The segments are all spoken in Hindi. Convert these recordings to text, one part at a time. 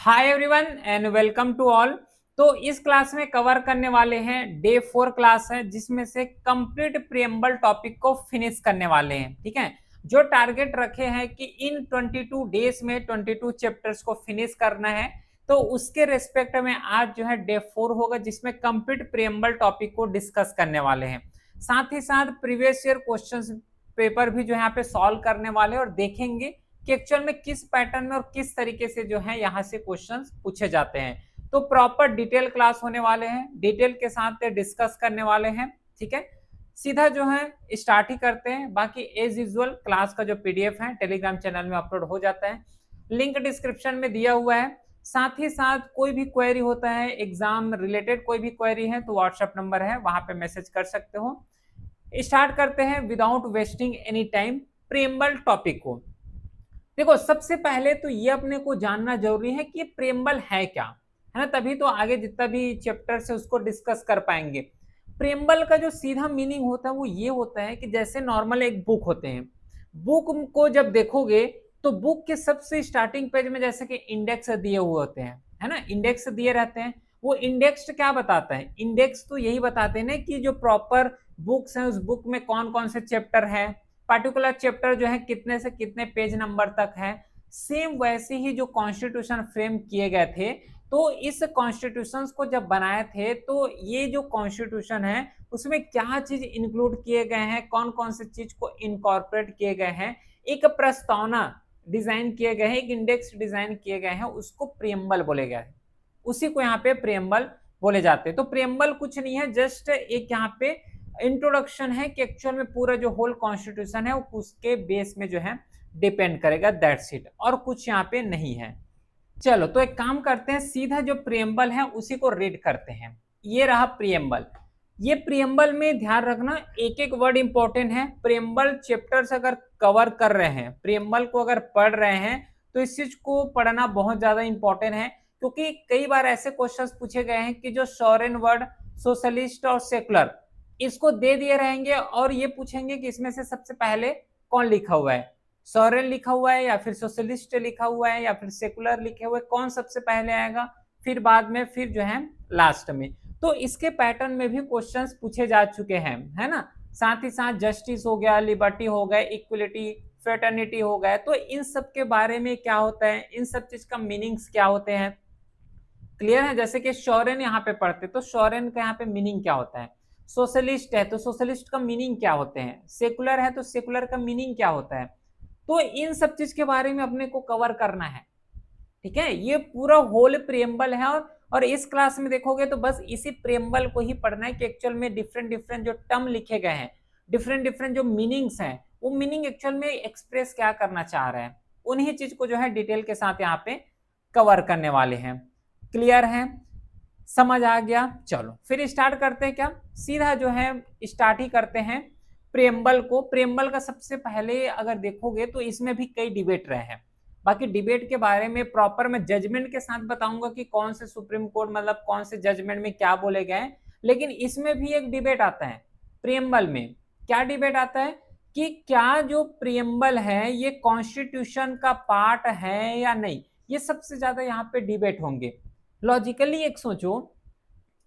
Hi everyone and welcome to all. तो इस क्लास में कवर करने वाले हैं डे 4 क्लास है जिसमें से कंप्लीट प्रियम्बल टॉपिक को फिनिश करने वाले हैं। ठीक है, जो टारगेट रखे हैं कि इन 22 डेज में 22 चैप्टर्स को फिनिश करना है, तो उसके रेस्पेक्ट में आज जो है डे 4 होगा जिसमें कंप्लीट प्रियम्बल टॉपिक को डिस्कस करने वाले हैं। साथ ही साथ प्रीवियस ईयर क्वेश्चंस पेपर भी जो है यहाँ पे सॉल्व करने वाले और देखेंगे कि एक्चुअल में किस पैटर्न में और किस तरीके से जो है यहाँ से क्वेश्चंस पूछे जाते हैं। तो प्रॉपर डिटेल क्लास होने वाले हैं, डिटेल के साथ डिस्कस करने वाले हैं। ठीक है, सीधा जो है स्टार्ट ही करते हैं। बाकी एज यूजुअल क्लास का जो पीडीएफ है टेलीग्राम चैनल में अपलोड हो जाता है, लिंक डिस्क्रिप्शन में दिया हुआ है। साथ ही साथ कोई भी क्वेरी होता है, एग्जाम रिलेटेड कोई भी क्वेरी है तो व्हाट्सएप नंबर है, वहां पे मैसेज कर सकते हो। स्टार्ट करते हैं without wasting any time preamble topic को। देखो, सबसे पहले तो ये अपने को जानना जरूरी है कि प्रियम्बल है क्या, है ना, तभी तो आगे जितना भी चैप्टर है उसको डिस्कस कर पाएंगे। प्रियम्बल का जो सीधा मीनिंग होता है वो ये होता है कि जैसे नॉर्मल एक बुक होते हैं, बुक को जब देखोगे तो बुक के सबसे स्टार्टिंग पेज में जैसे कि इंडेक्स दिए हुए होते हैं, है ना, इंडेक्स दिए रहते हैं। वो इंडेक्स क्या बताता है? इंडेक्स तो यही बताते हैं ना कि जो प्रॉपर बुक्स हैं उस बुक में कौन कौन से चैप्टर है, पर्टिकुलर चैप्टर जो है कितने से कितने पेज नंबर तक है। सेम वैसे ही जो कॉन्स्टिट्यूशन फ्रेम किए गए थे, तो इस कॉन्स्टिट्यूशन को जब बनाए थे तो ये जो कॉन्स्टिट्यूशन है उसमें क्या चीज इंक्लूड किए गए हैं, कौन कौन से चीज को इनकॉर्पोरेट किए गए हैं, एक प्रस्तावना डिजाइन किए गए हैं, एक इंडेक्स डिजाइन किए गए हैं, उसको प्रियम्बल बोले गए हैं। उसी को यहाँ पे प्रियम्बल बोले जाते हैं। तो प्रियम्बल कुछ नहीं है, जस्ट एक यहाँ पे इंट्रोडक्शन है कि एक्चुअल में पूरा जो होल कॉन्स्टिट्यूशन है वो उसके बेस में जो है डिपेंड करेगा, दैट्स इट, और कुछ यहाँ पे नहीं है। चलो तो एक काम करते हैं, सीधा जो प्रियम्बल है उसी को रीड करते हैं। ये रहा प्रियम्बल। ये प्रियम्बल में ध्यान रखना एक एक वर्ड इंपॉर्टेंट है। प्रियम्बल चैप्टर्स अगर कवर कर रहे हैं, प्रियम्बल को अगर पढ़ रहे हैं, तो इस चीज को पढ़ना बहुत ज्यादा इंपॉर्टेंट है, क्योंकि कई बार ऐसे क्वेश्चंस पूछे गए हैं कि जो सॉरेन वर्ड सोशलिस्ट और सेकुलर इसको दे दिए रहेंगे और ये पूछेंगे कि इसमें से सबसे पहले कौन लिखा हुआ है, सॉरेन लिखा हुआ है या फिर सोशलिस्ट लिखा हुआ है या फिर सेकुलर लिखे हुए, कौन सबसे पहले आएगा, फिर बाद में, फिर जो है लास्ट में। तो इसके पैटर्न में भी क्वेश्चंस पूछे जा चुके हैं, है ना। साथ ही साथ जस्टिस हो गया, लिबर्टी हो गया, इक्वलिटी, फ्रेटर्निटी हो गया, तो इन सब के बारे में क्या होता है, इन सब चीज का मीनिंग्स क्या होते हैं, क्लियर है। जैसे कि शॉरेन यहाँ पे पढ़ते तो शॉरेन का यहाँ पे मीनिंग क्या होता है, सोशलिस्ट है तो सोशलिस्ट का मीनिंग क्या होते हैं, सेकुलर है तो सेकुलर का मीनिंग क्या होता है। तो इन सब चीज के बारे में अपने को कवर करना है। ठीक है, ये पूरा होल प्रियम्बल है, और इस क्लास में देखोगे तो बस इसी प्रियम्बल को ही पढ़ना है कि एक्चुअल में डिफरेंट डिफरेंट जो टर्म लिखे गए हैं, डिफरेंट डिफरेंट जो मीनिंग्स हैं, वो मीनिंग एक्चुअल में एक्सप्रेस क्या करना चाह रहे हैं, उन्हीं चीज को जो है डिटेल के साथ यहाँ पे कवर करने वाले हैं। क्लियर है, समझ आ गया। चलो फिर स्टार्ट करते हैं, क्या सीधा जो है स्टार्ट ही करते हैं प्रियम्बल को। प्रियम्बल का सबसे पहले अगर देखोगे तो इसमें भी कई डिबेट रहे हैं। बाकी डिबेट के बारे में प्रॉपर मैं जजमेंट के साथ बताऊंगा कि कौन से सुप्रीम कोर्ट मतलब कौन से जजमेंट में क्या बोले गए, लेकिन इसमें भी एक डिबेट आता है प्रियम्बल में। क्या डिबेट आता है कि क्या जो प्रियम्बल है ये कॉन्स्टिट्यूशन का पार्ट है या नहीं, ये सबसे ज्यादा यहाँ पे डिबेट होंगे। लॉजिकली एक सोचो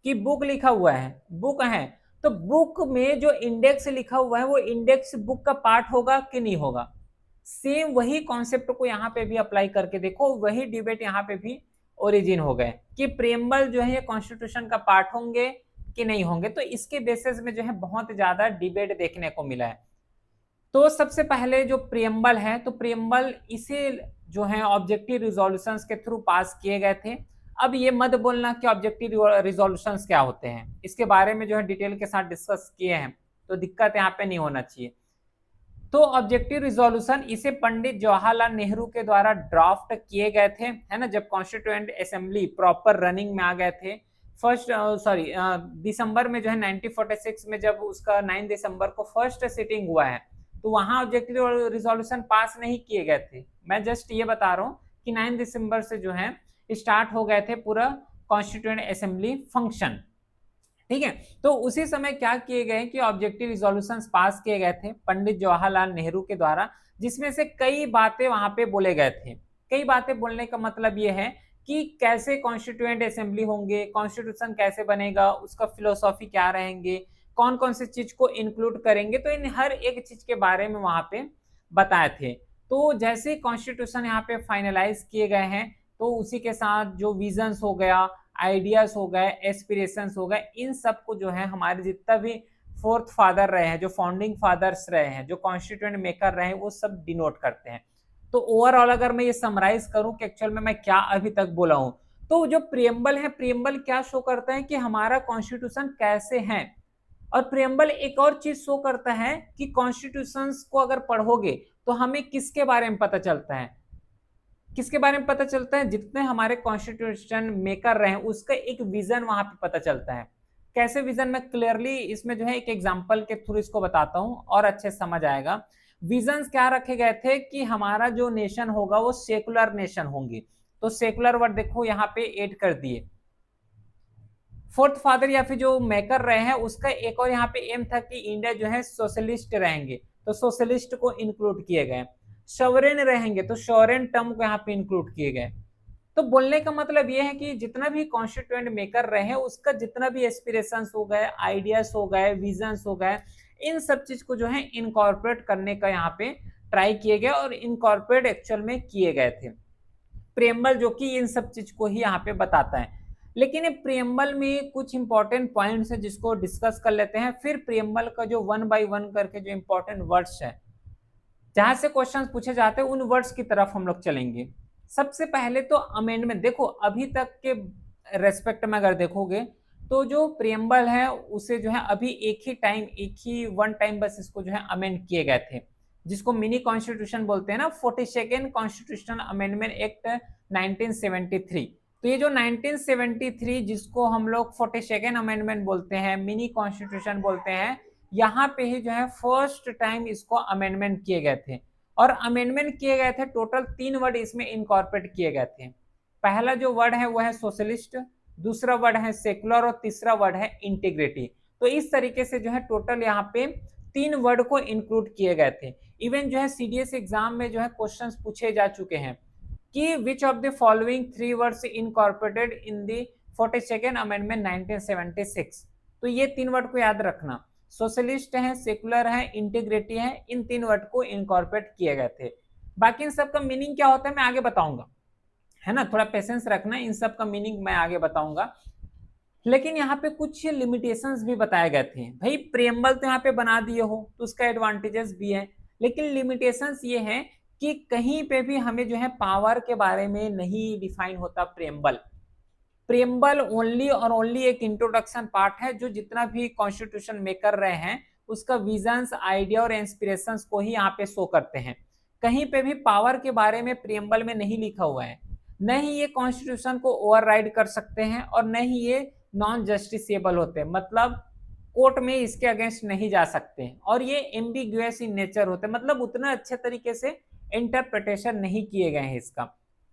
कि बुक लिखा हुआ है, बुक है, तो बुक में जो इंडेक्स लिखा हुआ है वो इंडेक्स बुक का पार्ट होगा कि नहीं होगा। सेम वही कॉन्सेप्ट को यहाँ पे भी अप्लाई करके देखो, वही डिबेट यहाँ पे भी ओरिजिन हो गए कि प्रियम्बल जो है ये कॉन्स्टिट्यूशन का पार्ट होंगे कि नहीं होंगे। तो इसके बेसिस में जो है बहुत ज्यादा डिबेट देखने को मिला है। तो सबसे पहले जो प्रियम्बल है, तो प्रियम्बल इसे जो है ऑब्जेक्टिव रिजोल्यूशंस के थ्रू पास किए गए थे। अब ये मत बोलना कि ऑब्जेक्टिव रिजोल्यूशंस क्या होते हैं, इसके बारे में जो है डिटेल के साथ डिस्कस किए हैं, तो दिक्कत यहाँ पे नहीं होना चाहिए। तो ऑब्जेक्टिव रिजोल्यूशन इसे पंडित जवाहरलाल नेहरू के द्वारा ड्राफ्ट किए गए थे, है ना, जब कॉन्स्टिट्यूएंट असेंबली प्रॉपर रनिंग में आ गए थे। फर्स्ट दिसंबर में जो है 1946 में जब उसका 9 दिसंबर को फर्स्ट सिटिंग हुआ है, तो वहां ऑब्जेक्टिव रिजोल्यूशन पास नहीं किए गए थे। मैं जस्ट ये बता रहा हूँ कि 9 दिसंबर से जो है स्टार्ट हो गए थे पूरा कॉन्स्टिट्यूएंट असेंबली फंक्शन। ठीक है, तो उसी समय क्या किए गए कि ऑब्जेक्टिव रिजोल्यूशंस पास किए गए थे पंडित जवाहरलाल नेहरू के द्वारा, जिसमें से कई बातें वहां पे बोले गए थे। कई बातें बोलने का मतलब ये है कि कैसे कॉन्स्टिट्यूएंट असेंबली होंगे, कॉन्स्टिट्यूशन कैसे बनेगा, उसका फिलोसॉफी क्या रहेंगे, कौन कौन सी चीज को इंक्लूड करेंगे, तो इन हर एक चीज के बारे में वहां पे बताए थे। तो जैसे ही कॉन्स्टिट्यूशन यहाँ पे फाइनलाइज किए गए हैं, तो उसी के साथ जो विजन्स हो गया, आइडियाज हो गए, एस्पिरेशंस हो गए, इन सब को जो है हमारे जितना भी फोर्थ फादर रहे हैं, जो फाउंडिंग फादर्स रहे हैं, जो कॉन्स्टिट्यूएंट मेकर रहे हैं, वो सब डिनोट करते हैं। तो ओवरऑल अगर मैं ये समराइज करूं कि एक्चुअल में मैं क्या अभी तक बोला हूं, तो जो प्रियम्बल है, प्रियम्बल क्या शो करता है कि हमारा कॉन्स्टिट्यूशन कैसे है। और प्रियम्बल एक और चीज शो करता है कि कॉन्स्टिट्यूशंस को अगर पढ़ोगे तो हमें किसके बारे में पता चलता है, किसके बारे में पता चलता है, जितने हमारे कॉन्स्टिट्यूशन मेकर रहे हैं उसका एक विजन वहां पे पता चलता है। कैसे विजन, मैं क्लियरली इसमें जो है एक एग्जांपल के थ्रू इसको बताता हूं और अच्छे समझ आएगा। विजन्स क्या रखे गए थे कि हमारा जो नेशन होगा वो सेकुलर नेशन होंगे। तो सेकुलर वर्ड देखो यहाँ पे ऐड कर दिए। फोर्थ फादर या फिर जो मेकर रहे हैं उसका एक और यहाँ पे एम था कि इंडिया जो है सोशलिस्ट रहेंगे, तो सोशलिस्ट को इंक्लूड किए गए। सॉवरेन रहेंगे तो सॉवरेन टर्म को यहाँ पे इंक्लूड किए गए। तो बोलने का मतलब ये है कि जितना भी कॉन्स्टिट्यूएंट मेकर रहे हैं उसका जितना भी एस्पिरेशंस हो गए, आइडियाज हो गए, विजन्स हो गए, इन सब चीज को जो है इनकॉर्पोरेट करने का यहाँ पे ट्राई किए गए और इनकॉर्पोरेट एक्चुअल में किए गए थे। प्रेम्बल जो कि इन सब चीज को ही यहाँ पे बताता है। लेकिन प्रियम्बल में कुछ इंपॉर्टेंट पॉइंट्स है जिसको डिस्कस कर लेते हैं, फिर प्रियम्बल का जो 1 बाय 1 करके जो इंपॉर्टेंट वर्ड्स है जहां से क्वेश्चंस पूछे जाते हैं उन वर्ड्स की तरफ हम लोग चलेंगे। सबसे पहले तो अमेंडमेंट, देखो अभी तक के रेस्पेक्ट में अगर देखोगे तो जो प्रियम्बल है उसे जो है अभी एक ही वन टाइम बस इसको जो है अमेंड किए गए थे, जिसको मिनी कॉन्स्टिट्यूशन बोलते हैं ना, 42nd कॉन्स्टिट्यूशन अमेंडमेंट एक्ट 1973। तो ये जो 1973 जिसको हम लोग 42nd अमेंडमेंट बोलते हैं, मिनी कॉन्स्टिट्यूशन बोलते हैं, यहाँ पे ही जो है फर्स्ट टाइम इसको अमेंडमेंट किए गए थे। और अमेंडमेंट किए गए थे, टोटल 3 वर्ड इसमें इनकॉर्पोरेट किए गए थे। पहला जो वर्ड है वो है सोशलिस्ट, दूसरा वर्ड है सेकुलर और तीसरा वर्ड है इंटीग्रिटी। तो इस तरीके से जो है टोटल यहाँ पे 3 वर्ड को इंक्लूड किए गए थे। इवन जो है सीडीएस एग्जाम में जो है क्वेश्चंस पूछे जा चुके हैं कि विच of the following 3 words incorporated in the 42nd amendment 1976। तो ये 3 वर्ड को याद रखना, सोशलिस्ट है, सेकुलर है, इंटीग्रिटी है, इन 3 वर्ड को इनकॉर्पोरेट किए गए थे। बाकी इन सब का मीनिंग क्या होता है मैं आगे बताऊंगा, है ना, थोड़ा पेशेंस रखना, इन सब का मीनिंग मैं आगे बताऊंगा। लेकिन यहाँ पे कुछ लिमिटेशंस भी बताए गए थे। भाई प्रियम्बल तो यहाँ पे बना दिए हो तो उसका एडवांटेजेस भी है, लेकिन लिमिटेशंस ये है कि कहीं पे भी हमें जो है पावर के बारे में नहीं डिफाइन होता प्रियम्बल। प्रियम्बल ओनली और ओनली एक इंट्रोडक्शन पार्ट है जो जितना भी कॉन्स्टिट्यूशन मेकर रहे हैं उसका विजन्स, आइडिया और इंस्पिरेशंस को ही यहाँ पे शो करते हैं। कहीं पे भी पावर के बारे में प्रियम्बल में नहीं लिखा हुआ है, न ही ये कॉन्स्टिट्यूशन को ओवरराइड कर सकते हैं और न ही ये नॉन जस्टिसेबल होते हैं, मतलब कोर्ट में इसके अगेंस्ट नहीं जा सकते, और ये एम्बिग्युअस इन नेचर होते हैं, मतलब उतना अच्छे तरीके से इंटरप्रिटेशन नहीं किए गए हैं इसका।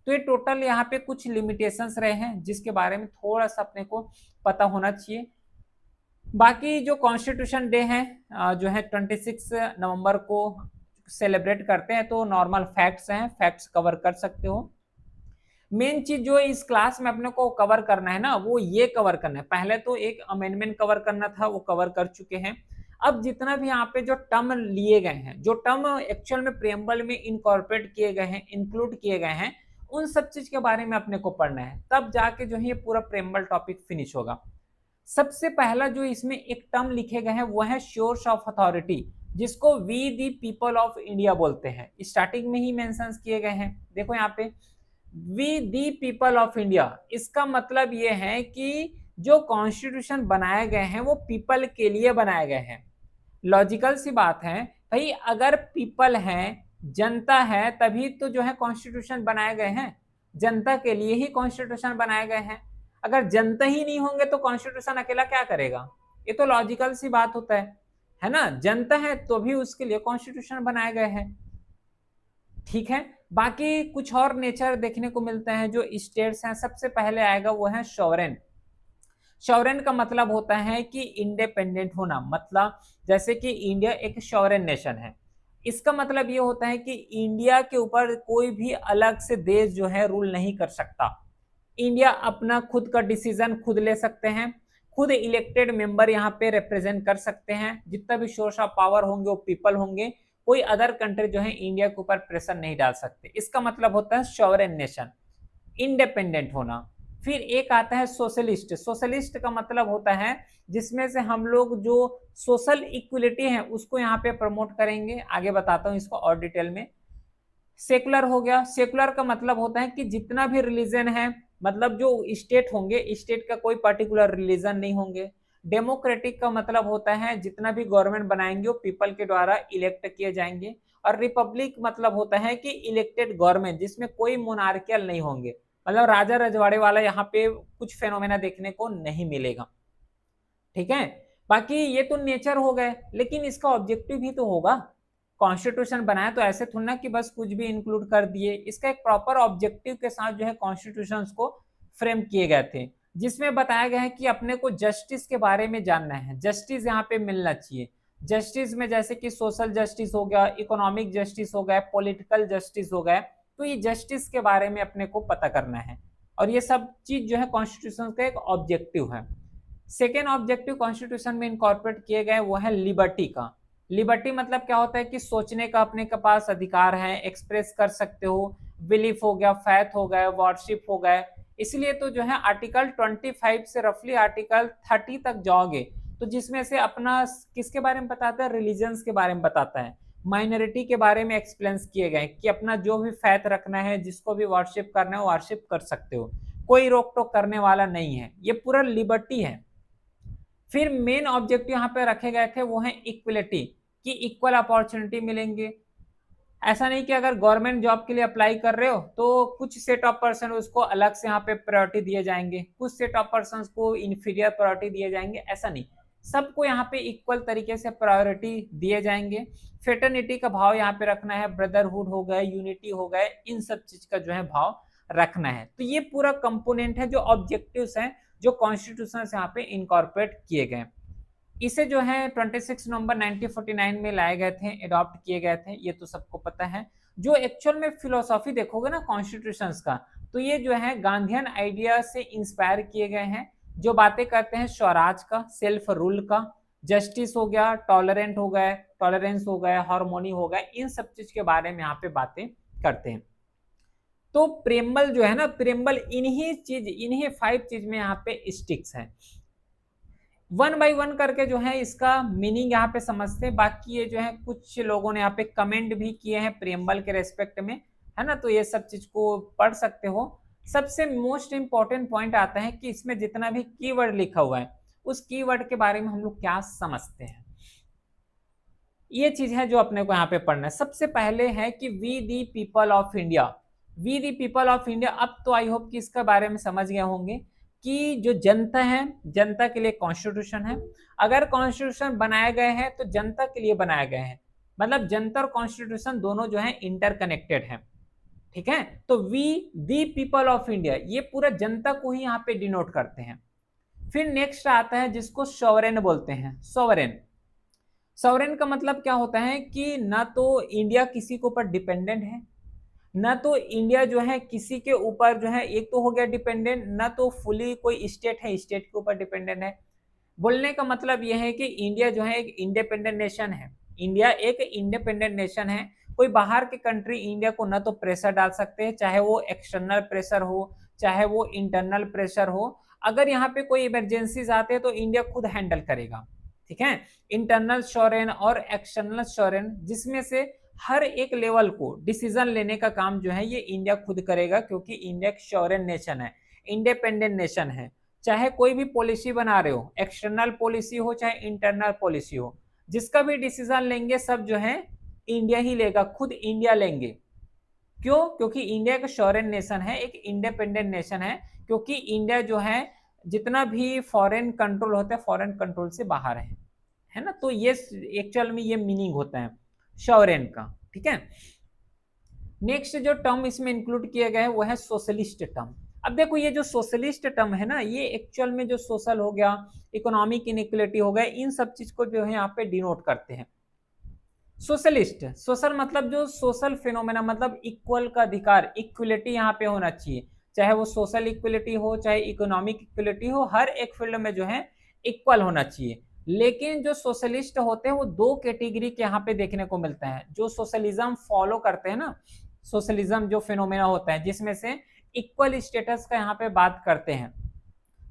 तो ये टोटल यहाँ पे कुछ लिमिटेशंस रहे हैं जिसके बारे में थोड़ा सा अपने को पता होना चाहिए। बाकी जो कॉन्स्टिट्यूशन डे है जो है 26 नवंबर को सेलिब्रेट करते हैं, तो नॉर्मल फैक्ट्स हैं, फैक्ट्स कवर कर सकते हो। मेन चीज जो इस क्लास में अपने को कवर करना है ना वो ये कवर करना है, पहले तो एक अमेंडमेंट कवर करना था वो कवर कर चुके हैं। अब जितना भी यहाँ पे जो टर्म लिए गए हैं, जो टर्म एक्चुअल में प्रियम्बल में इनकॉर्पोरेट किए गए हैं, इंक्लूड किए गए हैं, उन सब चीज के बारे में अपने को पढ़ना है, तब जाके जो है ये पूरा प्रियम्बल टॉपिक फिनिश होगा। सबसे पहला जो इसमें एक टर्म लिखे गए हैं वो है सोर्स ऑफ अथॉरिटी, जिसको we the people of India बोलते हैं, स्टार्टिंग में ही मेंशन किए गए हैं। देखो यहाँ पे we the people of India, इसका मतलब ये है कि जो कॉन्स्टिट्यूशन बनाए गए हैं वो पीपल के लिए बनाए गए हैं। लॉजिकल सी बात है भाई, अगर पीपल है, जनता है, तभी तो जो है कॉन्स्टिट्यूशन बनाए गए हैं, जनता के लिए ही कॉन्स्टिट्यूशन बनाए गए हैं। अगर जनता ही नहीं होंगे तो कॉन्स्टिट्यूशन अकेला क्या करेगा, ये तो लॉजिकल सी बात होता है ना, जनता है तो भी उसके लिए कॉन्स्टिट्यूशन बनाए गए हैं। ठीक है, बाकी कुछ और नेचर देखने को मिलते हैं जो स्टेट्स हैं। सबसे पहले आएगा वो है सॉवरेन। सॉवरेन का मतलब होता है कि इंडिपेंडेंट होना, मतलब जैसे कि इंडिया एक सॉवरेन नेशन है, इसका मतलब ये होता है कि इंडिया के ऊपर कोई भी अलग से देश जो है रूल नहीं कर सकता। इंडिया अपना खुद का डिसीजन खुद ले सकते हैं, खुद इलेक्टेड मेंबर यहाँ पे रिप्रेजेंट कर सकते हैं, जितना भी सोर्स ऑफ पावर होंगे वो पीपल होंगे, कोई अदर कंट्री जो है इंडिया के ऊपर प्रेशर नहीं डाल सकते। इसका मतलब होता है सॉवरेन नेशन, इंडिपेंडेंट होना। फिर एक आता है सोशलिस्ट। सोशलिस्ट का मतलब होता है जिसमें से हम लोग जो सोशल इक्वलिटी है उसको यहाँ पे प्रमोट करेंगे, आगे बताता हूँ इसको और डिटेल में। सेकुलर हो गया। सेकुलर का मतलब होता है कि जितना भी रिलीजन है, मतलब जो स्टेट होंगे, स्टेट का कोई पर्टिकुलर रिलीजन नहीं होंगे। डेमोक्रेटिक का मतलब होता है जितना भी गवर्नमेंट बनाएंगे वो पीपल के द्वारा इलेक्ट किए जाएंगे। और रिपब्लिक मतलब होता है कि इलेक्टेड गवर्नमेंट जिसमें कोई मोनार्कियल नहीं होंगे, मतलब राजा रजवाड़े वाला यहाँ पे कुछ फेनोमेना देखने को नहीं मिलेगा। ठीक है, बाकी ये तो नेचर हो गए, लेकिन इसका ऑब्जेक्टिव भी तो होगा। कॉन्स्टिट्यूशन बनाया तो ऐसे थोड़ा ना कि बस कुछ भी इंक्लूड कर दिए, इसका एक प्रॉपर ऑब्जेक्टिव के साथ जो है कॉन्स्टिट्यूशन को फ्रेम किए गए थे, जिसमें बताया गया है कि अपने को जस्टिस के बारे में जानना है, जस्टिस यहाँ पे मिलना चाहिए। जस्टिस में जैसे कि सोशल जस्टिस हो गया, इकोनॉमिक जस्टिस हो गया, पॉलिटिकल जस्टिस हो गया, तो ये जस्टिस के बारे में अपने को पता करना है, और ये सब चीज जो है कॉन्स्टिट्यूशन का एक ऑब्जेक्टिव है। सेकेंड ऑब्जेक्टिव कॉन्स्टिट्यूशन में इनकॉर्पोरेट किए गए वो है लिबर्टी का। लिबर्टी मतलब क्या होता है कि सोचने का अपने के पास अधिकार है, एक्सप्रेस कर सकते हो, बिलीफ हो गया, फैथ हो गया, वर्शिप हो गया। इसलिए तो जो है आर्टिकल 25 से रफली आर्टिकल 30 तक जाओगे तो जिसमें से अपना किसके बारे में बताता है, रिलीजन्स के बारे में बताता है, माइनॉरिटी के बारे में एक्सप्लेन किए गए कि अपना जो भी फैथ रखना है, जिसको भी वर्शिप करना है वर्शिप कर सकते हो, कोई रोक टोक करने वाला नहीं है, ये पूरा लिबर्टी है। फिर मेन ऑब्जेक्टिव यहाँ पे रखे गए थे वो है इक्वलिटी, कि इक्वल अपॉर्चुनिटी मिलेंगे। ऐसा नहीं कि अगर गवर्नमेंट जॉब के लिए अप्लाई कर रहे हो तो कुछ सेट ऑफ पर्सन उसको अलग से यहाँ पे प्रायोरिटी दिए जाएंगे, कुछ सेट ऑफ पर्सन को इन्फीरियर प्रायोरिटी दिए जाएंगे, ऐसा नहीं, सबको यहाँ पे इक्वल तरीके से प्रायोरिटी दिए जाएंगे। फेटर्निटी का भाव यहाँ पे रखना है, ब्रदरहुड हो गए, यूनिटी हो गए, इन सब चीज का जो है भाव रखना है। तो ये पूरा कंपोनेंट है जो ऑब्जेक्टिव्स हैं जो कॉन्स्टिट्यूशन से यहाँ पे इनकॉर्पोरेट किए गए। इसे जो है 26 नवंबर 1949 में लाए गए थे, अडॉप्ट किए गए थे, ये तो सबको पता है। जो एक्चुअल में फिलोसॉफी देखोगे ना कॉन्स्टिट्यूशंस का, तो ये जो है गांधीयन आइडिया से इंस्पायर किए गए हैं, जो बातें करते हैं स्वराज का, सेल्फ रूल का, जस्टिस हो गया, टॉलरेंट हो गए, टॉलरेंस हो गया, हार्मोनी हो गया, इन सब चीज के बारे में यहाँ पे बातें करते हैं। तो प्रेम्बल जो है ना, प्रेम्बल इन्हीं 5 चीज में यहाँ पे स्टिक्स है। वन बाई वन करके जो है इसका मीनिंग यहाँ पे समझते हैं। बाकी ये जो है कुछ लोगों ने यहाँ पे कमेंट भी किए हैं प्रेम्बल के रेस्पेक्ट में, है ना, तो ये सब चीज को पढ़ सकते हो। सबसे मोस्ट इंपॉर्टेंट पॉइंट आता है कि इसमें जितना भी कीवर्ड लिखा हुआ है उस कीवर्ड के बारे में हम लोग क्या समझते हैं, ये चीज है जो अपने को यहाँ पे पढ़ना है। सबसे पहले है कि we the people of India, we the people of India. अब तो आई होप कि इसके बारे में समझ गए होंगे कि जो जनता है, जनता के लिए कॉन्स्टिट्यूशन है। अगर कॉन्स्टिट्यूशन बनाए गए हैं तो जनता के लिए बनाए गए हैं, मतलब जनता और कॉन्स्टिट्यूशन दोनों जो है इंटरकनेक्टेड है। ठीक है, तो we the people of India ये पूरा जनता को ही यहाँ पे डिनोट करते हैं। फिर नेक्स्ट आता है जिसको सॉवरेन बोलते हैं। सॉवरेन, सॉवरेन का मतलब क्या होता है कि ना तो इंडिया किसी के ऊपर डिपेंडेंट है, ना तो इंडिया जो है किसी के ऊपर जो है, एक तो हो गया डिपेंडेंट, ना तो फुली कोई स्टेट है स्टेट के ऊपर डिपेंडेंट है। बोलने का मतलब यह है कि इंडिया जो है एक इंडिपेंडेंट नेशन है, इंडिया एक इंडिपेंडेंट नेशन है। कोई बाहर के कंट्री इंडिया को ना तो प्रेशर डाल सकते हैं, चाहे वो एक्सटर्नल प्रेशर हो चाहे वो इंटरनल प्रेशर हो। अगर यहाँ पे कोई इमरजेंसीज आते हैं तो इंडिया खुद हैंडल करेगा। ठीक है, इंटरनल सॉवरेन और एक्सटर्नल सॉवरेन, जिसमें से हर एक लेवल को डिसीजन लेने का काम जो है ये इंडिया खुद करेगा, क्योंकि इंडिया एक सॉवरेन नेशन है, इंडिपेंडेंट नेशन है। चाहे कोई भी पॉलिसी बना रहे हो, एक्सटर्नल पॉलिसी हो चाहे इंटरनल पॉलिसी हो, जिसका भी डिसीजन लेंगे सब जो है इंडिया ही लेगा, खुद इंडिया लेंगे। क्यों? क्योंकि इंडिया एक सॉवरेन नेशन है, एक इंडिपेंडेंट नेशन है, क्योंकि इंडिया जो है जितना भी फॉरेन कंट्रोल होता है फॉरेन कंट्रोल से बाहर है ना। तो ये एक्चुअल में ये मीनिंग होता है सॉवरेन का। ठीक है, नेक्स्ट जो टर्म इसमें इंक्लूड किया गया है वो है सोशलिस्ट टर्म। अब देखो ये जो सोशलिस्ट टर्म है ना, ये एक्चुअल में जो सोशल हो गया, इकोनॉमिक इनइक्वलिटी हो गया, इन सब चीज को जो है यहाँ पे डिनोट करते हैं। सोशलिस्ट, सोशल मतलब जो सोशल फिनोमेना, मतलब इक्वल का अधिकार, इक्वलिटी यहाँ पे होना चाहिए, चाहे वो सोशल इक्वलिटी हो, चाहे इकोनॉमिक इक्वलिटी हो, हर एक फील्ड में जो है इक्वल होना चाहिए। लेकिन जो सोशलिस्ट होते हैं वो दो कैटेगरी के यहाँ पे देखने को मिलता है। जो सोशलिज्म फॉलो करते हैं ना, सोशलिज्म जो फिनोमेना होता है जिसमें से इक्वल स्टेटस का यहाँ पे बात करते हैं,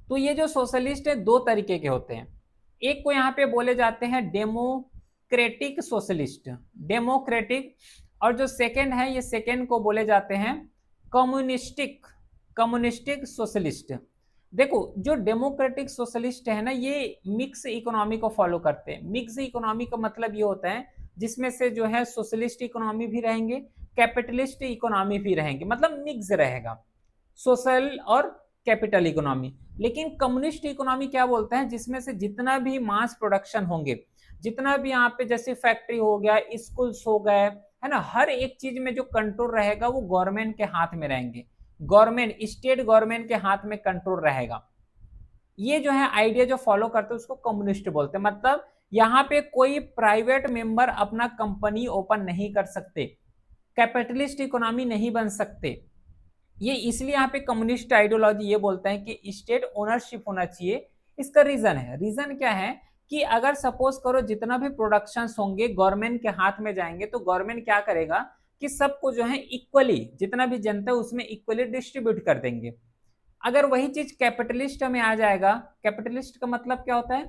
तो ये जो सोशलिस्ट है दो तरीके के होते हैं। एक को यहाँ पे बोले जाते हैं डेमोक्रेटिक सोशलिस्ट, डेमोक्रेटिक, और जो सेकंड है ये सेकंड को बोले जाते हैं कम्युनिस्टिक, कम्युनिस्टिक सोशलिस्ट। देखो जो डेमोक्रेटिक सोशलिस्ट है ना, ये मिक्स इकोनॉमी को फॉलो करते हैं। मिक्स इकोनॉमी का मतलब ये होता है जिसमें से जो है सोशलिस्ट इकोनॉमी भी रहेंगे, कैपिटलिस्ट इकोनॉमी भी रहेंगे, मतलब मिक्स रहेगा सोशल और कैपिटल इकोनॉमी। लेकिन कम्युनिस्ट इकोनॉमी क्या बोलता है, जिसमें से जितना भी मास प्रोडक्शन होंगे, जितना भी यहाँ पे जैसे फैक्ट्री हो गया, स्कूल्स हो गए, है ना, हर एक चीज में जो कंट्रोल रहेगा वो गवर्नमेंट के हाथ में रहेंगे, गवर्नमेंट, स्टेट गवर्नमेंट के हाथ में कंट्रोल रहेगा। ये जो है आइडिया जो फॉलो करते हैं उसको कम्युनिस्ट बोलते हैं। मतलब यहाँ पे कोई प्राइवेट मेंबर अपना कंपनी ओपन नहीं कर सकते, कैपिटलिस्ट इकोनॉमी नहीं बन सकते। ये इसलिए यहाँ पे कम्युनिस्ट आइडियोलॉजी ये बोलता है कि स्टेट ओनरशिप होना चाहिए। इसका रीजन है, रीजन क्या है कि अगर सपोज करो जितना भी प्रोडक्शंस होंगे गवर्नमेंट के हाथ में जाएंगे, तो गवर्नमेंट क्या करेगा कि सबको जो है इक्वली, जितना भी जनता है उसमें इक्वली डिस्ट्रीब्यूट कर देंगे। अगर वही चीज कैपिटलिस्ट में आ जाएगा, कैपिटलिस्ट का मतलब क्या होता है,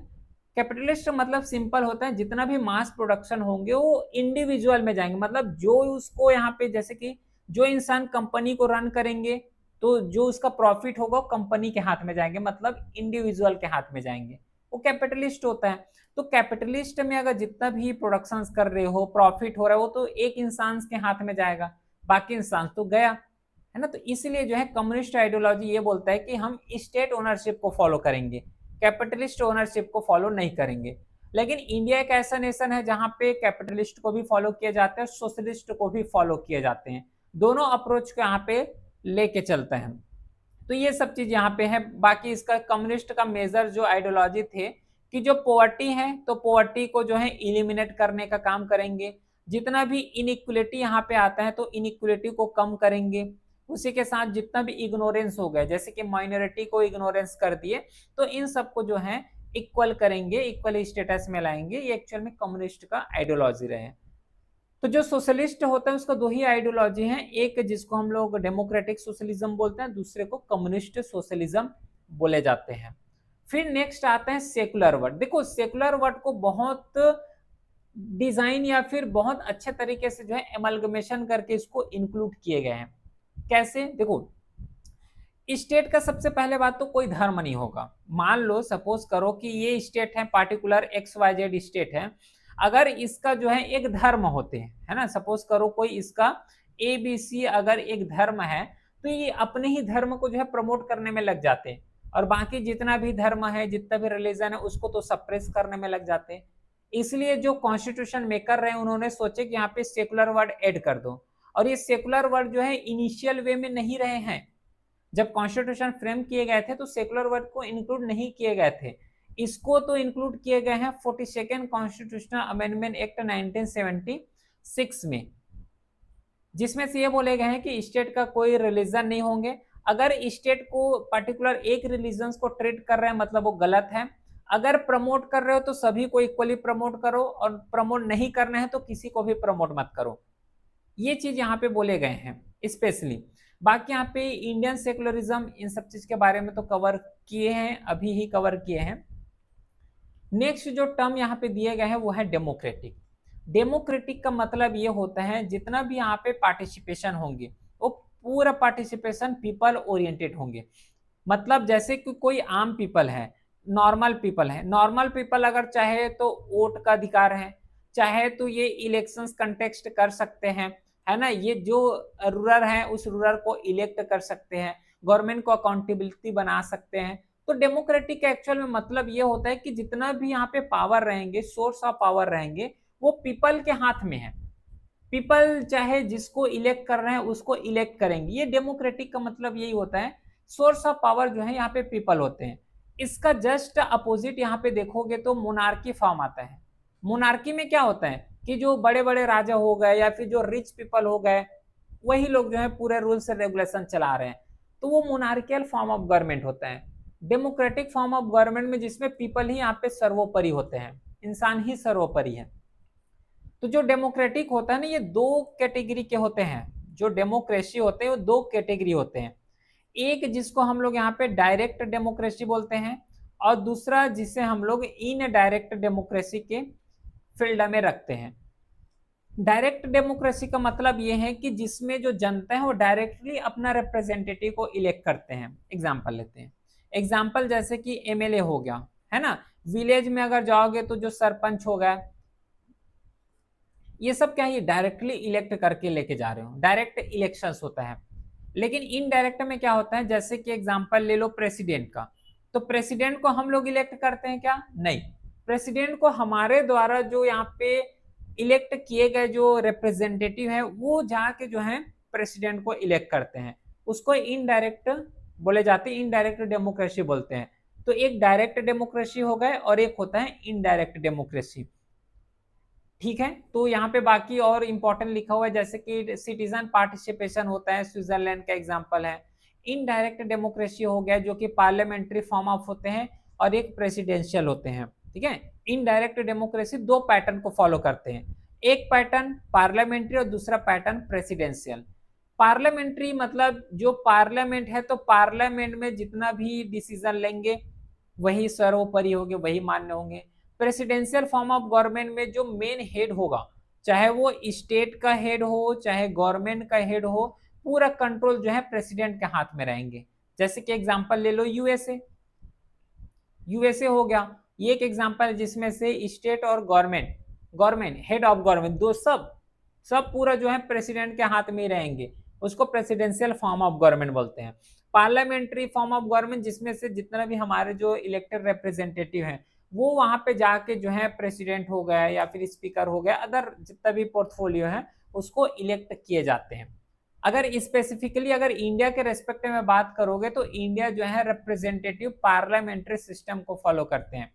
कैपिटलिस्ट मतलब सिंपल होता है जितना भी मास प्रोडक्शन होंगे वो इंडिविजुअल में जाएंगे। मतलब जो उसको यहाँ पे जैसे कि जो इंसान कंपनी को रन करेंगे तो जो उसका प्रॉफिट होगा वो कंपनी के हाथ में जाएंगे, मतलब इंडिविजुअल के हाथ में जाएंगे, वो कैपिटलिस्ट होता है। तो कैपिटलिस्ट में अगर जितना भी प्रोडक्शन कर रहे हो, प्रॉफिट हो रहा है, वो तो एक इंसान के हाथ में जाएगा, बाकी इंसान तो गया, है ना। तो इसलिए जो है कम्युनिस्ट आइडियोलॉजी ये बोलता है कि हम स्टेट ओनरशिप को फॉलो करेंगे, कैपिटलिस्ट ओनरशिप को फॉलो नहीं करेंगे। लेकिन इंडिया एक ऐसा नेशन है जहां पे कैपिटलिस्ट को भी फॉलो किए जाते हैं, सोशलिस्ट को भी फॉलो किए जाते हैं, दोनों अप्रोच को यहाँ पे लेके चलते हैं। तो ये सब चीज यहाँ पे है। बाकी इसका कम्युनिस्ट का मेजर जो आइडियोलॉजी थे कि जो पोवर्टी है तो पोवर्टी को जो है इलिमिनेट करने का काम करेंगे, जितना भी इनइक्वलिटी यहाँ पे आता है तो इनइक्वलिटी को कम करेंगे, उसी के साथ जितना भी इग्नोरेंस हो गया, जैसे कि माइनॉरिटी को इग्नोरेंस कर दिए, तो इन सबको जो है इक्वल करेंगे, इक्वल स्टेटस में लाएंगे। ये एक्चुअल में कम्युनिस्ट का आइडियोलॉजी रहे। तो जो सोशलिस्ट होता है उसका दो ही आइडियोलॉजी है, एक जिसको हम लोग डेमोक्रेटिक सोशलिज्म बोलते हैं, दूसरे को कम्युनिस्ट सोशलिज्म बोले जाते हैं। फिर नेक्स्ट आता है सेकुलर वर्ड। देखो सेकुलर वर्ड को बहुत डिजाइन या फिर बहुत अच्छे तरीके से जो है एमलगमेशन करके इसको इंक्लूड किए गए हैं। कैसे, देखो स्टेट का सबसे पहले बात तो कोई धर्म नहीं होगा। मान लो सपोज करो कि ये स्टेट है, पार्टिकुलर XYZ स्टेट है, अगर इसका जो है एक धर्म होते हैं, है ना, सपोज करो कोई इसका ABC अगर एक धर्म है, तो ये अपने ही धर्म को जो है प्रमोट करने में लग जाते हैं, और बाकी जितना भी धर्म है, जितना भी रिलीजन है उसको तो सप्रेस करने में लग जाते हैं। इसलिए जो कॉन्स्टिट्यूशन मेकर रहे उन्होंने सोचे कि यहाँ पे सेकुलर वर्ड ऐड कर दो, और ये सेकुलर वर्ड जो है इनिशियल वे में नहीं रहे हैं। जब कॉन्स्टिट्यूशन फ्रेम किए गए थे तो सेकुलर वर्ड को इंक्लूड नहीं किए गए थे, इसको तो इंक्लूड किए गए हैं 42nd कॉन्स्टिट्यूशनल अमेंडमेंट एक्ट 1976 में, जिसमें से ये बोले गए हैं कि स्टेट का कोई रिलीजन नहीं होंगे। अगर स्टेट को पर्टिकुलर एक रिलीजन को ट्रीट कर रहे हैं मतलब वो गलत है। अगर प्रमोट कर रहे हो तो सभी को इक्वली प्रमोट करो, और प्रमोट नहीं करना है तो किसी को भी प्रमोट मत करो। ये चीज यहाँ पे बोले गए हैं स्पेशली। बाकी यहाँ पे इंडियन सेकुलरिज्म, इन सब चीज के बारे में तो कवर किए हैं, अभी ही कवर किए हैं। नेक्स्ट जो टर्म यहाँ पे दिए गए हैं वो है डेमोक्रेटिक। डेमोक्रेटिक का मतलब ये होता है जितना भी यहाँ पे पार्टिसिपेशन होंगे वो पूरा पार्टिसिपेशन पीपल ओरिएंटेड होंगे। मतलब जैसे कि कोई आम पीपल है, नॉर्मल पीपल है, नॉर्मल पीपल अगर चाहे तो वोट का अधिकार है, चाहे तो ये इलेक्शंस कंटेक्स्ट कर सकते हैं, है ना, ये जो रूलर है उस रूलर को इलेक्ट कर सकते हैं, गवर्नमेंट को अकाउंटेबिलिटी बना सकते हैं। तो डेमोक्रेटिक एक्चुअल में मतलब ये होता है कि जितना भी यहाँ पे पावर रहेंगे, सोर्स ऑफ पावर रहेंगे, वो पीपल के हाथ में है। पीपल चाहे जिसको इलेक्ट कर रहे हैं उसको इलेक्ट करेंगे। ये डेमोक्रेटिक का मतलब यही होता है, सोर्स ऑफ पावर जो है यहाँ पे पीपल होते हैं। इसका जस्ट अपोजिट यहाँ पे देखोगे तो मोनार्की फॉर्म आता है। मोनार्की में क्या होता है कि जो बड़े बड़े राजा हो गए या फिर जो रिच पीपल हो गए, वही लोग जो है पूरे रूल्स एंड रेगुलेशन चला रहे हैं। तो वो मोनार्कियल फॉर्म ऑफ गवर्नमेंट होता है। डेमोक्रेटिक फॉर्म ऑफ गवर्नमेंट में जिसमें पीपल ही यहाँ पे सर्वोपरि होते हैं, इंसान ही सर्वोपरि है। तो जो डेमोक्रेटिक होता है ना, ये दो कैटेगरी के होते हैं। जो डेमोक्रेसी होते हैं वो दो कैटेगरी होते हैं। एक जिसको हम लोग यहाँ पे डायरेक्ट डेमोक्रेसी बोलते हैं, और दूसरा जिसे हम लोग इनडायरेक्ट डेमोक्रेसी के फील्ड में रखते हैं। डायरेक्ट डेमोक्रेसी का मतलब ये है कि जिसमें जो जनता है वो डायरेक्टली अपना रिप्रेजेंटेटिव को इलेक्ट करते हैं। एग्जाम्पल लेते हैं, एग्जाम्पल जैसे कि एमएलए हो गया, है ना। विलेज में अगर जाओगे तो जो सरपंच हो गया, ये सब क्या है, ये डायरेक्टली इलेक्ट करके लेके जा रहे हो, डायरेक्ट इलेक्शंस होता है। लेकिन इनडायरेक्ट में क्या होता है, जैसे कि एग्जांपल ले लो प्रेसिडेंट का, तो प्रेसिडेंट को हम लोग इलेक्ट करते हैं क्या? नहीं, प्रेसिडेंट को हमारे द्वारा जो यहाँ पे इलेक्ट किए गए जो रिप्रेजेंटेटिव है वो जाके जो है प्रेसिडेंट को इलेक्ट करते हैं। उसको इनडायरेक्ट बोले जाते हैं, इनडायरेक्ट डेमोक्रेसी बोलते हैं। तो एक डायरेक्ट डेमोक्रेसी हो गए और एक होता है इनडायरेक्ट डेमोक्रेसी। ठीक है, तो यहाँ पे बाकी और इंपॉर्टेंट लिखा हुआ है, जैसे कि सिटीजन पार्टिसिपेशन होता है, स्विट्जरलैंड का एग्जांपल है। इनडायरेक्ट डेमोक्रेसी हो गया जो कि पार्लियामेंट्री फॉर्म ऑफ होते हैं और एक प्रेसिडेंशियल होते हैं। ठीक है, इनडायरेक्ट डेमोक्रेसी दो पैटर्न को फॉलो करते हैं, एक पैटर्न पार्लियामेंट्री और दूसरा पैटर्न प्रेसिडेंशियल। पार्लियामेंट्री मतलब जो पार्लियामेंट है, तो पार्लियामेंट में जितना भी डिसीजन लेंगे वही सर्वोपरि होंगे, वही मान्य होंगे। प्रेसिडेंशियल फॉर्म ऑफ गवर्नमेंट में जो मेन हेड होगा, चाहे वो स्टेट का हेड हो चाहे गवर्नमेंट का हेड हो, पूरा कंट्रोल जो है प्रेसिडेंट के हाथ में रहेंगे। जैसे कि एग्जांपल ले लो यूएसए, यूएसए हो गया, ये एक एग्जांपल है जिसमें से स्टेट और government, government head of government दो सब पूरा जो है प्रेसिडेंट के हाथ में ही रहेंगे। उसको प्रेसिडेंशियल फॉर्म ऑफ गवर्नमेंट बोलते हैं। पार्लियामेंट्री फॉर्म ऑफ गवर्नमेंट जिसमें से जितना भी हमारे जो इलेक्टेड रिप्रेजेंटेटिव हैं वो वहां पे जाके जो है प्रेसिडेंट हो गया या फिर स्पीकर हो गया, अदर जितना भी पोर्टफोलियो है उसको इलेक्ट किए जाते हैं। अगर स्पेसिफिकली अगर इंडिया के रेस्पेक्ट में बात करोगे तो इंडिया जो है रिप्रेजेंटेटिव पार्लियामेंट्री सिस्टम को फॉलो करते हैं।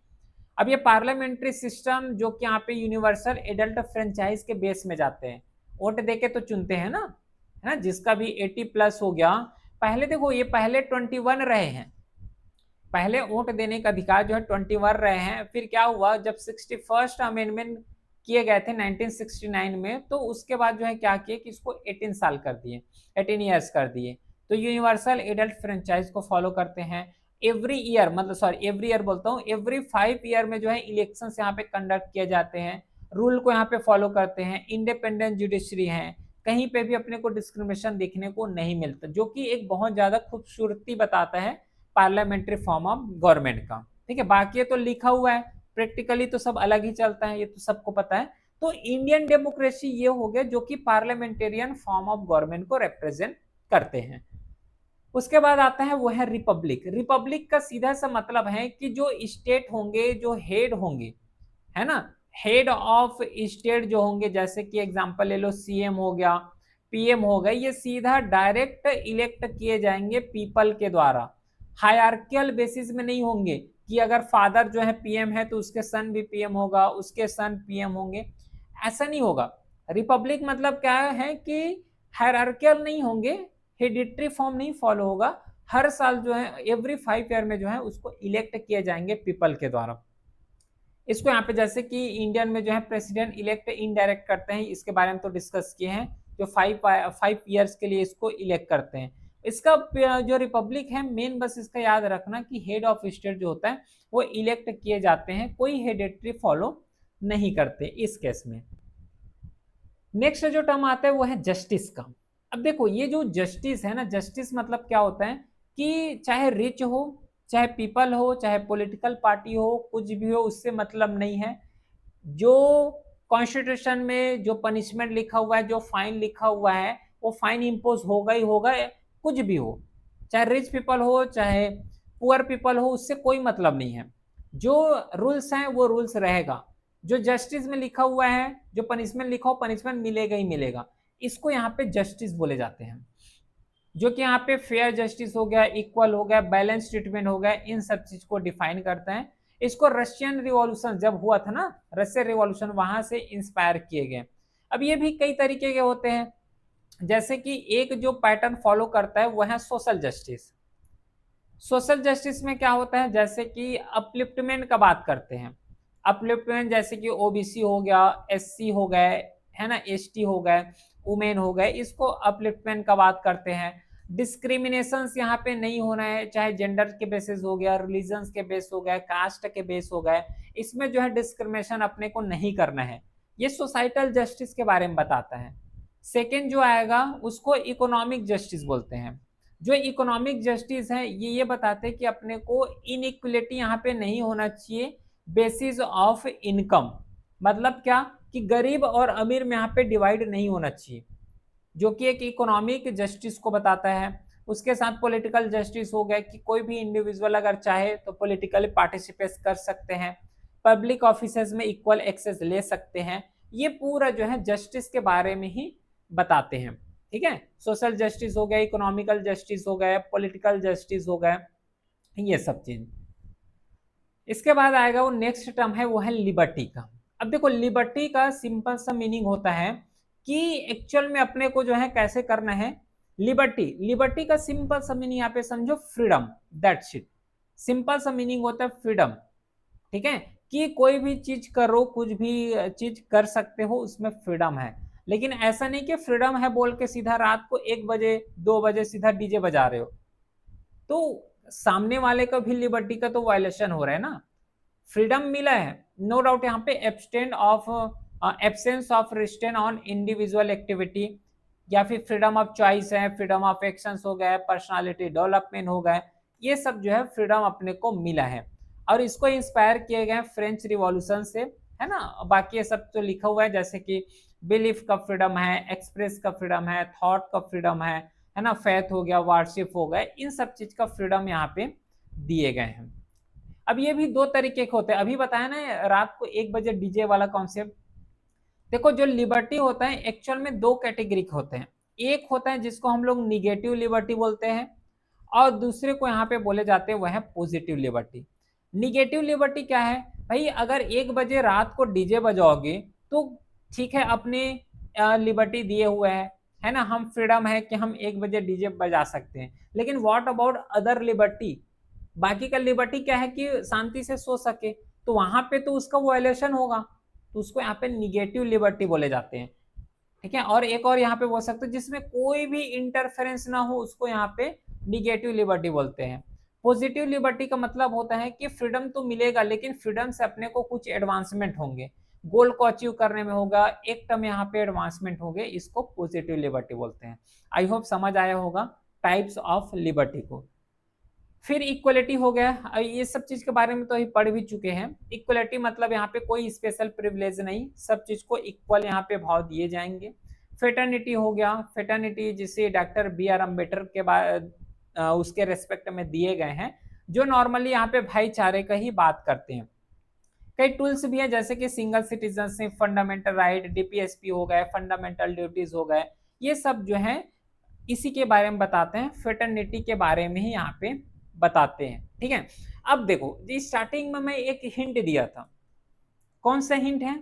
अब ये पार्लियामेंट्री सिस्टम जो कि यहाँ पे यूनिवर्सल एडल्ट फ्रेंचाइज के बेस में जाते हैं, वोट देके तो चुनते हैं ना, है ना, जिसका भी 80+ हो गया। पहले देखो ये पहले 21 रहे हैं, पहले वोट देने का अधिकार जो है 21 रहे हैं। फिर क्या हुआ, जब 61st अमेंडमेंट किए गए थे 1969 में, तो उसके बाद जो है क्या किए कि इसको 18 साल कर दिए, 18 ईयर्स कर दिए। तो यूनिवर्सल एडल्ट फ्रेंचाइज को फॉलो करते हैं। एवरी ईयर, मतलब सॉरी एवरी ईयर बोलता हूँ, एवरी 5 ईयर में जो है इलेक्शन यहाँ पे कंडक्ट किए जाते हैं। रूल को यहाँ पे फॉलो करते हैं। इंडिपेंडेंट जुडिशरी है, कहीं पे भी अपने को डिस्क्रिमिनेशन देखने को नहीं मिलता, जो कि एक बहुत ज्यादा खूबसूरती बताता है पार्लियामेंट्री फॉर्म ऑफ गवर्नमेंट का। ठीक है, बाकी ये तो लिखा हुआ है, प्रैक्टिकली तो सब अलग ही चलता है, ये तो सबको पता है। तो इंडियन डेमोक्रेसी ये हो गया जो कि पार्लियामेंटेरियन फॉर्म ऑफ गवर्नमेंट को रिप्रेजेंट करते हैं। उसके बाद आता है वो है रिपब्लिक। रिपब्लिक का सीधा सा मतलब है कि जो स्टेट होंगे, जो हेड होंगे, है ना, हेड ऑफ स्टेट जो होंगे, जैसे कि एग्जांपल ले लो सीएम हो गया, पीएम हो गया, ये सीधा डायरेक्ट इलेक्ट किए जाएंगे पीपल के द्वारा। हायरार्कियल बेसिस में नहीं होंगे कि अगर फादर जो है पीएम है तो उसके सन भी पीएम होगा, उसके सन पीएम होंगे, ऐसा नहीं होगा। रिपब्लिक मतलब क्या है कि हायरार्कियल नहीं होंगे, हेडिटरी फॉर्म नहीं फॉलो होगा। हर साल जो है एवरी 5 ईयर में जो है उसको इलेक्ट किए जाएंगे पीपल के द्वारा। इसको यहाँ पे जैसे कि इंडियन में जो है प्रेसिडेंट इलेक्ट इनडायरेक्ट करते हैं, इसके बारे में तो डिस्कस किए हैं, जो 5 ईयर्स के लिए इसको इलेक्ट करते हैं। इसका जो रिपब्लिक है मेन बस इसका याद रखना कि हेड ऑफ स्टेट जो होता है वो इलेक्ट किए जाते हैं, कोई हेडिटरी फॉलो नहीं करते इस केस में। नेक्स्ट जो टर्म आता है वो है जस्टिस का। अब देखो ये जो जस्टिस है ना, जस्टिस मतलब क्या होता है कि चाहे रिच हो, चाहे पीपल हो, चाहे पॉलिटिकल पार्टी हो, कुछ भी हो, उससे मतलब नहीं है। जो कॉन्स्टिट्यूशन में जो पनिशमेंट लिखा हुआ है, जो फाइन लिखा हुआ है, वो फाइन इम्पोज होगा ही होगा, कुछ भी हो, चाहे रिच पीपल हो चाहे पुअर पीपल हो, उससे कोई मतलब नहीं है। जो रूल्स हैं वो रूल्स रहेगा। जो जस्टिस में लिखा हुआ है, जो पनिशमेंट लिखा हो, पनिशमेंट मिलेगा ही मिलेगा। इसको यहाँ पे जस्टिस बोले जाते हैं, जो कि यहाँ पे फेयर जस्टिस हो गया, इक्वल हो गया, बैलेंस ट्रीटमेंट हो गया, इन सब चीज को डिफाइन करता है। इसको रशियन रिवॉल्यूशन जब हुआ था ना, रशियन रिवॉल्यूशन, वहां से इंस्पायर किए गए। अब ये भी कई तरीके के होते हैं, जैसे कि एक जो पैटर्न फॉलो करता है वो है सोशल जस्टिस। सोशल जस्टिस में क्या होता है, जैसे कि अपलिफ्टमेंट का बात करते हैं। अपलिफ्टमेंट जैसे कि ओबीसी हो गया, एससी हो गए, है ना, एसटी हो गए, वुमेन हो गए, इसको अपलिफ्टमेंट का बात करते हैं। डिस्क्रिमिनेशंस यहाँ पे नहीं होना है, चाहे जेंडर के बेसिस हो गया, रिलीजन के बेस हो गए, कास्ट के बेस हो गए, इसमें जो है डिस्क्रिमिनेशन अपने को नहीं करना है। ये सोसाइटल जस्टिस के बारे में बताता है। सेकेंड जो आएगा उसको इकोनॉमिक जस्टिस बोलते हैं। जो इकोनॉमिक जस्टिस है ये बताते हैं कि अपने को इनइक्वलिटी यहाँ पे नहीं होना चाहिए बेसिस ऑफ इनकम। मतलब क्या कि गरीब और अमीर में यहाँ पे डिवाइड नहीं होना चाहिए, जो कि एक इकोनॉमिक जस्टिस को बताता है। उसके साथ पॉलिटिकल जस्टिस हो गया कि कोई भी इंडिविजुअल अगर चाहे तो पॉलिटिकली पार्टिसिपेट कर सकते हैं, पब्लिक ऑफिसेज में इक्वल एक्सेस ले सकते हैं। ये पूरा जो है जस्टिस के बारे में ही बताते हैं। ठीक है, सोशल जस्टिस हो गया, इकोनॉमिकल जस्टिस हो गया, पॉलिटिकल जस्टिस हो गया, ये सब चीज। इसके बाद आएगा वो नेक्स्ट टर्म है, वो है लिबर्टी का। अब देखो लिबर्टी का सिंपल सा मीनिंग होता है कि एक्चुअल में अपने को जो है कैसे करना है। लिबर्टी, लिबर्टी का सिंपल सा मीनिंग यहाँ पे समझो फ्रीडम, दैट्स इट। सिंपल सा मीनिंग होता है फ्रीडम। ठीक है, कि कोई भी चीज करो, कुछ भी चीज कर सकते हो, उसमें फ्रीडम है। लेकिन ऐसा नहीं कि फ्रीडम है बोल के सीधा रात को 1 बजे 2 बजे सीधा डीजे बजा रहे हो, तो सामने वाले का भी लिबर्टी का तो वायलेशन हो रहा है ना। फ्रीडम मिला है नो डाउट, यहाँ पे abstained of absence of restrain on individual activity, या फिर फ्रीडम ऑफ चॉइस है, फ्रीडम ऑफ एक्शंस हो गए, पर्सनालिटी डेवलपमेंट हो गए, ये सब जो है फ्रीडम अपने को मिला है। और इसको इंस्पायर किए गए फ्रेंच रिवॉल्यूशन से, है ना। बाकी ये सब तो लिखा हुआ है, जैसे कि बिलीफ का फ्रीडम है, एक्सप्रेस का फ्रीडम है, थॉट का फ्रीडम है ना, फेथ हो गया, वार्शिप हो गए, इन सब चीज का फ्रीडम यहाँ पे दिए गए हैं। अब ये भी दो तरीके के होते हैं, अभी बताया ना रात को 1 बजे डीजे वाला कॉन्सेप्ट। देखो जो लिबर्टी होता है एक्चुअल में दो कैटेगरी के होते हैं। एक होता है जिसको हम लोग निगेटिव लिबर्टी बोलते हैं, और दूसरे को यहाँ पे बोले जाते हैं वह है पॉजिटिव लिबर्टी। निगेटिव लिबर्टी क्या है भाई, अगर 1 बजे रात को डीजे बजाओगे तो ठीक है, अपने लिबर्टी दिए हुए है ना, हम फ्रीडम है कि हम 1 बजे डीजे बजा सकते हैं। लेकिन व्हाट अबाउट अदर लिबर्टी, बाकी का लिबर्टी क्या है कि शांति से सो सके, तो वहां पे तो उसका वायलेशन होगा, तो उसको यहाँ पे निगेटिव लिबर्टी बोले जाते हैं। ठीक है, और एक और यहाँ पे बोल सकते हो जिसमें कोई भी इंटरफेरेंस ना हो, उसको यहाँ पे निगेटिव लिबर्टी बोलते हैं। पॉजिटिव लिबर्टी का मतलब होता है कि फ्रीडम तो मिलेगा, लेकिन फ्रीडम से अपने को कुछ एडवांसमेंट होंगे, गोल को अचीव करने में होगा, एक टर्म यहाँ पे एडवांसमेंट होंगे, इसको पॉजिटिव लिबर्टी बोलते हैं। आई होप समझ आया होगा टाइप्स ऑफ लिबर्टी को। फिर इक्वलिटी हो गया, ये सब चीज के बारे में तो अभी पढ़ भी चुके हैं। इक्वलिटी मतलब यहाँ पे कोई स्पेशल प्रिविलेज नहीं, सब चीज को इक्वल यहाँ पे भाव दिए जाएंगे। फेटर्निटी हो गया, फेटर्निटी जिसे डॉक्टर B.R. अम्बेडकर के बाद उसके रेस्पेक्ट में दिए गए हैं, जो नॉर्मली यहाँ पे भाईचारे का ही बात करते हैं। कई टूल्स भी हैं जैसे कि single citizenship, fundamental right, DPSP हो गए, फंडामेंटल ड्यूटीज हो गए, ये सब जो है इसी के बारे में बताते हैं, फेटर्निटी के बारे में ही यहाँ पे बताते हैं। ठीक है, अब देखो स्टार्टिंग में मैं एक हिंट दिया था, कौन सा हिंट है,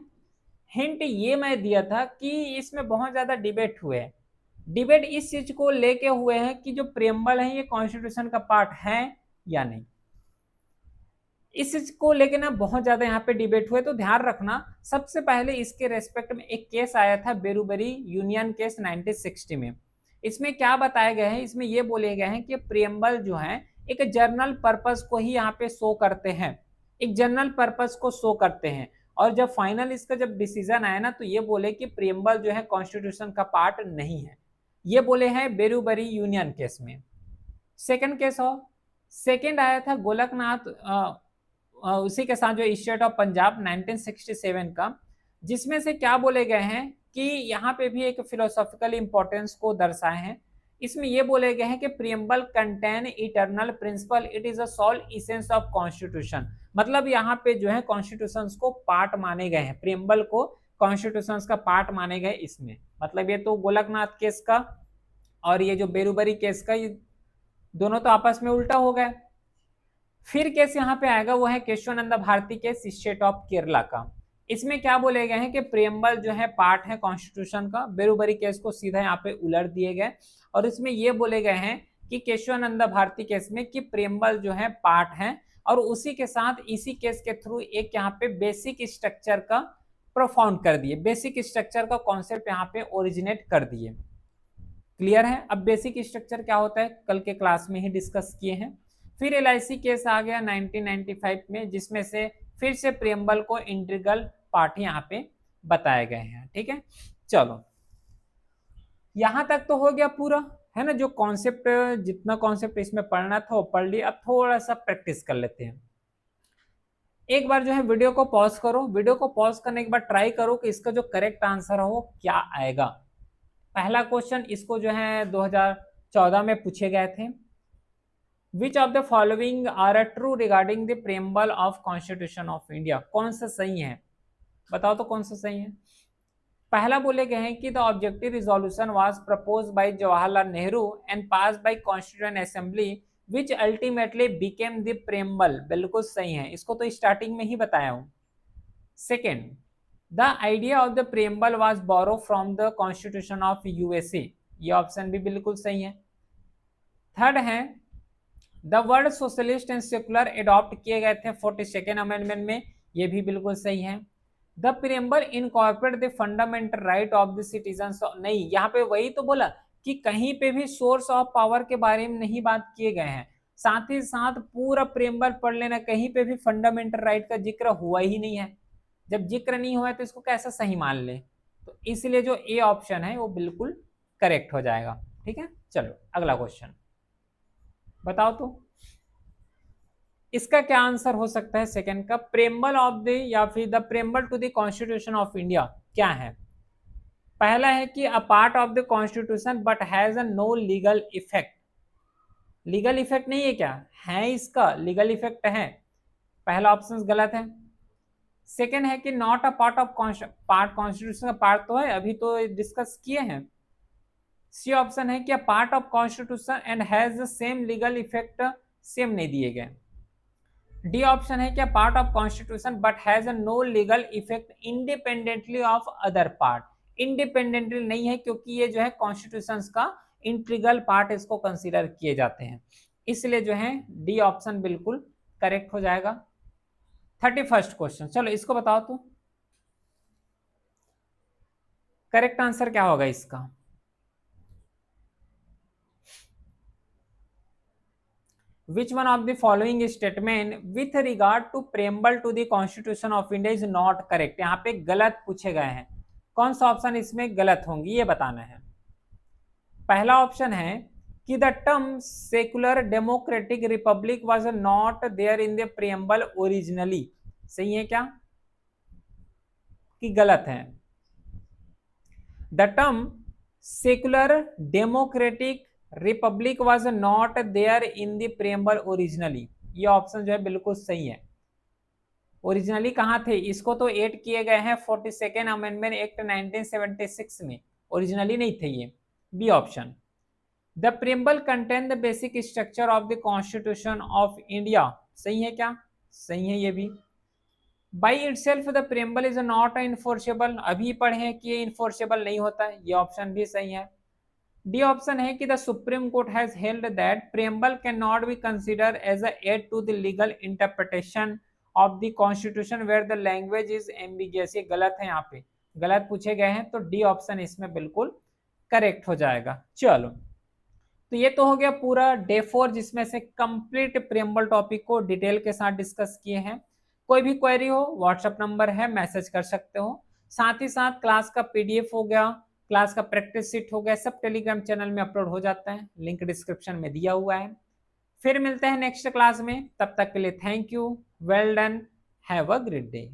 हिंट ये मैं दिया था कि इसमें बहुत ज्यादा डिबेट हुए हैं। डिबेट इस चीज को लेके हुए हैं कि जो प्रियम्बल है ये कॉन्स्टिट्यूशन का पार्ट है या नहीं, इस चीज को लेके ना बहुत ज्यादा यहाँ पे डिबेट हुए। तो ध्यान रखना, सबसे पहले इसके रेस्पेक्ट में एक केस आया था, बेरूबरी यूनियन केस 1960 में। इसमें क्या बताया गया है, इसमें ये बोले गए हैं कि प्रियम्बल जो है एक जनरल पर्पस को ही यहाँ पे शो करते हैं, एक जनरल पर्पस को शो करते हैं। और जब फाइनल इसका जब डिसीजन आया ना, तो ये बोले कि प्रियम्बल जो है कॉन्स्टिट्यूशन का पार्ट नहीं है, ये बोले हैं बेरूबरी यूनियन केस में। सेकंड केस हो, सेकंड आया था गोलकनाथ उसी के साथ जो स्टेट ऑफ पंजाब 1967 का, जिसमें से क्या बोले गए हैं कि यहाँ पे भी एक फिलोसॉफिकल इंपॉर्टेंस को दर्शाए हैं। इसमें ये बोले गए हैं कि preamble contain eternal principle, it is a soul essence of constitution. मतलब यहाँ पे जो है कॉन्स्टिट्यूशन को पार्ट माने गए हैं, प्रियम्बल को कॉन्स्टिट्यूशन का पार्ट माने गए इसमें। मतलब ये तो गोलकनाथ केस का और ये जो बेरूबरी केस का, ये दोनों तो आपस में उल्टा हो गए। फिर केस यहाँ पे आएगा वो है Kesavananda Bharati case state of Kerala का। इसमें क्या बोले गए हैं कि प्रियम्बल जो है पार्ट है कॉन्स्टिट्यूशन का, बेरुबरी केस को सीधा यहाँ पे उलट दिए गए, और इसमें ये बोले गए हैं कि केशवानंद भारती केस में कि प्रियम्बल जो है पार्ट है, और उसी के साथ इसी केस के थ्रू एक यहाँ पे बेसिक स्ट्रक्चर का प्रोफाउंड कर दिए, बेसिक स्ट्रक्चर का कॉन्सेप्ट यहाँ पे ओरिजिनेट कर दिए। क्लियर है? अब बेसिक स्ट्रक्चर क्या होता है कल के क्लास में ही डिस्कस किए हैं। फिर एलआईसी केस आ गया 1995 में, जिसमें से फिर से प्रियम्बल को इंटीग्रल पार्ट यहाँ पे बताए गए हैं। ठीक है, चलो यहां तक तो हो गया पूरा, है ना। जो कॉन्सेप्ट, जितना कॉन्सेप्ट इसमें पढ़ना था वो पढ़ लिया। अब थोड़ा सा प्रैक्टिस कर लेते हैं। एक बार जो है वीडियो को पॉज करो, वीडियो को पॉज करने के बाद ट्राई करो कि इसका जो करेक्ट आंसर हो क्या आएगा। पहला क्वेश्चन इसको जो है 2014 में पूछे गए थे। Which of the following are true regarding the preamble of constitution of India? कौन सा सही है, बताओ तो कौन सा सही है। पहला बोले गए हैं कि the objective resolution was proposed by Jawaharlal Nehru and pass by constituent assembly which ultimately became the preamble. बिल्कुल सही है, इसको तो स्टार्टिंग में ही बताया हूं। Second, the idea of the preamble was borrow from the constitution of USA. ये ऑप्शन भी बिल्कुल सही है। थर्ड है, the word socialist and secular adopt किए गए थे 42nd अमेंडमेंट में। ये भी बिल्कुल सही है। The preamble incorporate the fundamental right of the citizens. नहीं, यहाँ पे वही तो बोला कि कहीं पे भी सोर्स ऑफ पावर के बारे में नहीं बात किए गए हैं। साथ ही साथ पूरा प्रियम्बल पढ़ लेना, कहीं पे भी फंडामेंटल राइट का जिक्र हुआ ही नहीं है। जब जिक्र नहीं हुआ है तो इसको कैसे सही मान ले। तो इसलिए जो ए ऑप्शन है वो बिल्कुल करेक्ट हो जाएगा। ठीक है, चलो अगला क्वेश्चन बताओ तो इसका क्या आंसर हो सकता है सेकंड का। प्रेम्बल ऑफ द या फिर the preamble to the constitution of India क्या है। पहला है कि a part of the constitution but has a no legal effect. Legal effect नहीं है क्या, है, इसका लीगल इफेक्ट है। पहला ऑप्शन गलत है। सेकंड है कि not a part of part, constitution का पार्ट तो है, अभी तो डिस्कस किए हैं। सी ऑप्शन है कि a part of constitution and has the same legal effect, same नहीं दिए गए। डी ऑप्शन है क्या part of constitution but has a no legal effect independently of other part. Independently नहीं है क्योंकि ये जो है कॉन्स्टिट्यूशन का इंटीग्रल पार्ट इसको कंसीडर किए जाते हैं, इसलिए जो है डी ऑप्शन बिल्कुल करेक्ट हो जाएगा। 31st क्वेश्चन, चलो इसको बताओ तो करेक्ट आंसर क्या होगा इसका। Which one of the following statement with regard to preamble to the Constitution of India is not correct? यहाँ पे गलत पूछे गए हैं, कौन सा ऑप्शन इसमें गलत होंगी ये बताना है। पहला ऑप्शन है कि the term secular democratic republic was not there in the preamble originally. सही है क्या कि गलत है। The term secular democratic republic was not there in the preamble originally. ये ऑप्शन जो है बिल्कुल सही है। ओरिजिनली कहाँ थे, इसको तो ऐड किए गए हैं 42nd अमेंडमेंट एक्ट 1976 में, ओरिजिनली नहीं थे ये। B option, the preamble contain the basic structure of the constitution of India. सही है क्या, सही है ये भी। By itself the preamble is not enforceable, अभी पढ़े कि ये इन्फोर्सेबल नहीं होता है, ये ऑप्शन भी सही है। डी ऑप्शन है कि the supreme court has held that preamble can not be consider as a aid to the legal interpretation of the constitution where the language is ambiguous. ये गलत है, यहाँ पे गलत पूछे गए हैं, तो डी ऑप्शन इसमें बिल्कुल करेक्ट हो जाएगा। चलो तो ये तो हो गया पूरा डे 4, जिसमें से कंप्लीट प्रियम्बल टॉपिक को डिटेल के साथ डिस्कस किए हैं। कोई भी क्वेरी हो व्हाट्सएप नंबर है, मैसेज कर सकते हो। साथ ही साथ क्लास का पीडीएफ हो गया, क्लास का प्रैक्टिस सीट हो गया, सब टेलीग्राम चैनल में अपलोड हो जाता है, लिंक डिस्क्रिप्शन में दिया हुआ है। फिर मिलते हैं नेक्स्ट क्लास में, तब तक के लिए thank you, well done, have a great day.